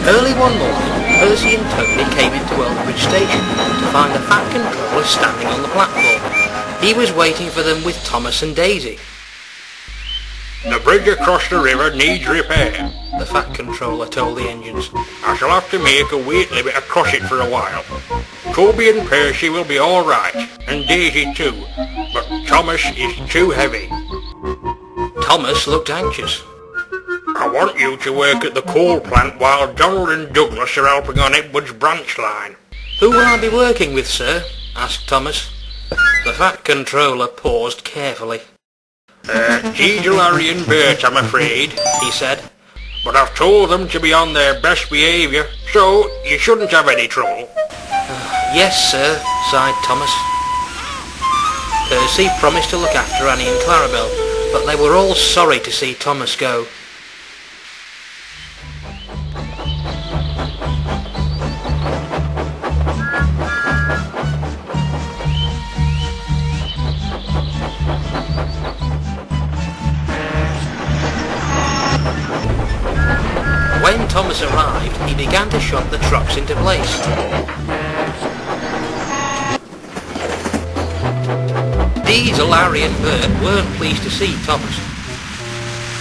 Early one morning, Percy and Tony came into Elbridge Station to find the Fat Controller standing on the platform. He was waiting for them with Thomas and Daisy. The bridge across the river needs repair, the Fat Controller told the engines. I shall have to make a weight limit across it for a while. Toby and Percy will be all right, and Daisy too, but Thomas is too heavy. Thomas looked anxious. I want you to work at the coal plant while Donald and Douglas are helping on Edward's branch line. Who will I be working with, sir? Asked Thomas. The Fat Controller paused carefully. Diesel, Harry and Bert, I'm afraid, he said. But I've told them to be on their best behaviour, so you shouldn't have any trouble. Yes, sir, sighed Thomas. Percy promised to look after Annie and Clarabel, but they were all sorry to see Thomas go. When Thomas arrived, he began to shove the trucks into place. Diesel, Harry and Bert weren't pleased to see Thomas.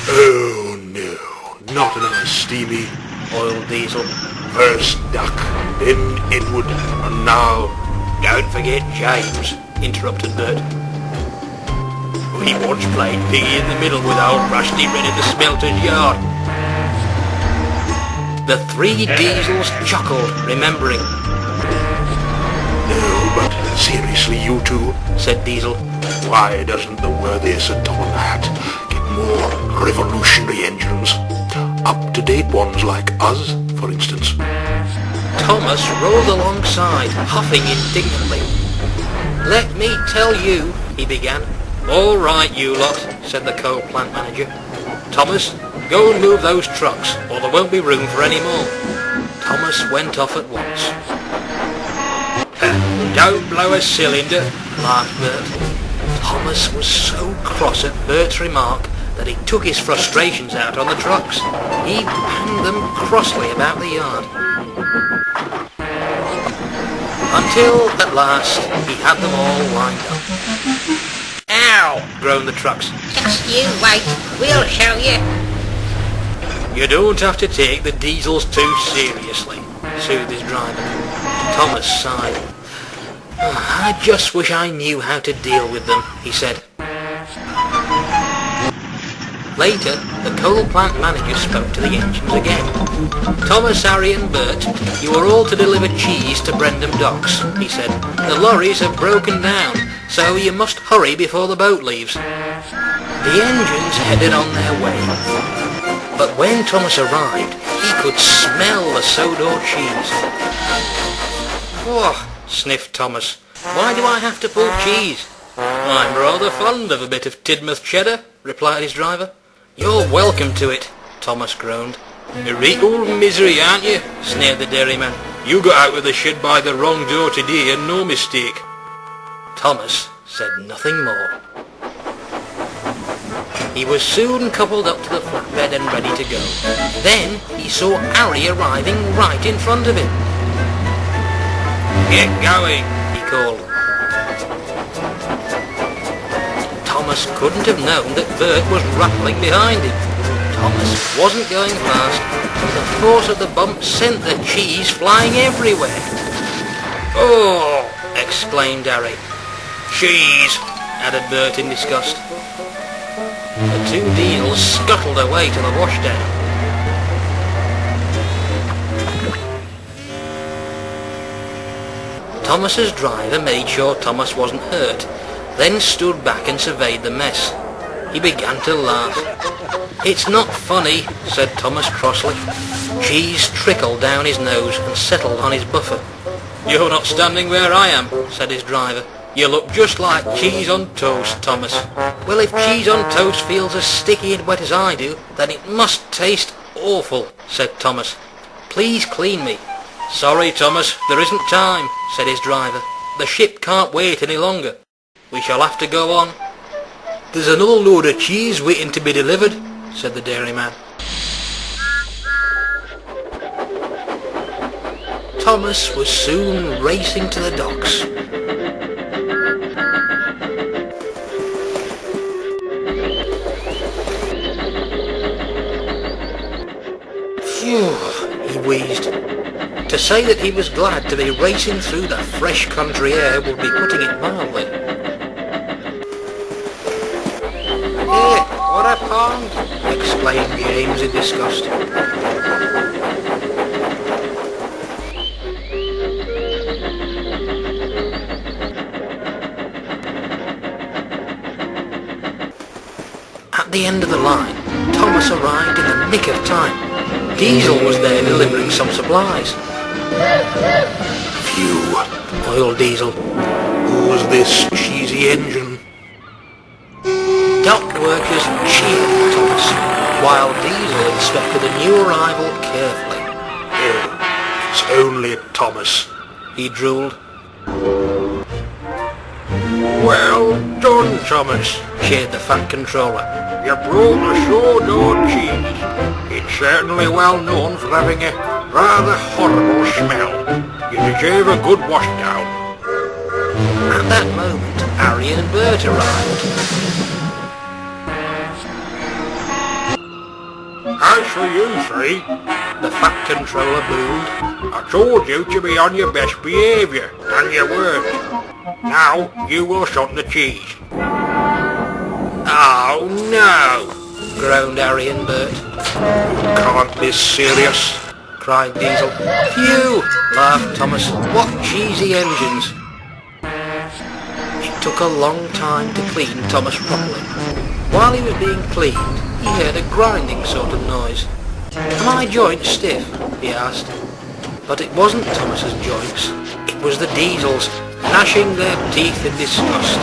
Oh no, not another steamy, Oiled Diesel. first Duck, then Edward, and now... Don't forget James, Interrupted Bert. we once played piggy in the middle with old Rusty Red in the smelter's yard. The three Diesels chuckled, remembering. No, but seriously, you two, Said Diesel. why doesn't the worthy Sir Tom Hat get more revolutionary engines? Up-to-date ones like us, for instance. Thomas rolled alongside, huffing indignantly. Let me tell you, he began. All right, you lot, said the coal plant manager. Thomas, go and move those trucks, or there won't be room for any more. Thomas went off at once. Don't blow a cylinder, Laughed Bert. Thomas was so cross at Bert's remark that he took his frustrations out on the trucks. He banged them crossly about the yard. Until, at last, he had them all lined up. Ow! Groaned the trucks. Just you wait, we'll show you. You don't have to take the Diesels too seriously, soothed his driver. Thomas sighed. I just wish I knew how to deal with them, he said. Later, the coal plant manager spoke to the engines again. Thomas, Harry and Bert, you are all to deliver cheese to Brendam Docks, he said. The lorries have broken down, so you must hurry before the boat leaves. The engines headed on their way. But when Thomas arrived, he could smell the Sodor cheese. Oh, sniffed Thomas. Why do I have to pull cheese? I'm rather fond of a bit of Tidmouth cheddar, replied his driver. You're welcome to it, Thomas groaned. a real misery, aren't you? Sneered the dairyman. You got out of the shed by the wrong door today, and no mistake. Thomas said nothing more. He was soon coupled up to the flatbed and ready to go. Then he saw Harry arriving right in front of him. Get going, he called. Thomas couldn't have known that Bert was rattling behind him. Thomas wasn't going fast, but the force of the bump sent the cheese flying everywhere. Oh! exclaimed Harry. cheese. Added Bert in disgust. The two Diesels scuttled away to the washdown. Thomas's driver made sure Thomas wasn't hurt, then stood back and surveyed the mess. He began to laugh. It's not funny, said Thomas crossly. Cheese trickled down his nose and settled on his buffer. You're not standing where I am, said his driver. You look just like cheese on toast, Thomas. Well, if cheese on toast feels as sticky and wet as I do, then it must taste awful, said Thomas. Please clean me. Sorry, Thomas, there isn't time, said his driver. The ship can't wait any longer. We shall have to go on. There's another load of cheese waiting to be delivered, said the dairyman. Thomas was soon racing to the docks. Phew, he wheezed. To say that he was glad to be racing through the fresh country air would be putting it mildly. What a pond! Exclaimed James in disgust. At the end of the line, Thomas arrived in the nick of time. Diesel was there delivering some supplies. Phew. Oiled Diesel. Who's this cheesy engine? Dock workers cheered Thomas, while Diesel inspected the new arrival carefully. Oh, it's only Thomas. He drooled. Well done, Thomas. Cheered the fat controller. You brought the sourdough cheese. It's certainly well known for having a rather horrible smell. You deserve a good wash down. At that moment, Harry and Bert arrived. As for you three, The fat controller boomed. I told you to be on your best behaviour, and you weren't. Now you will shut the cheese. Oh no! Groaned Harry and Bert. Can't be serious. Cried Diesel. Phew! Laughed Thomas. What cheesy engines! It took a long time to clean Thomas properly. While he was being cleaned, he heard a grinding sort of noise. Are my joints stiff? He asked. But it wasn't Thomas's joints. It was the Diesels, gnashing their teeth in disgust.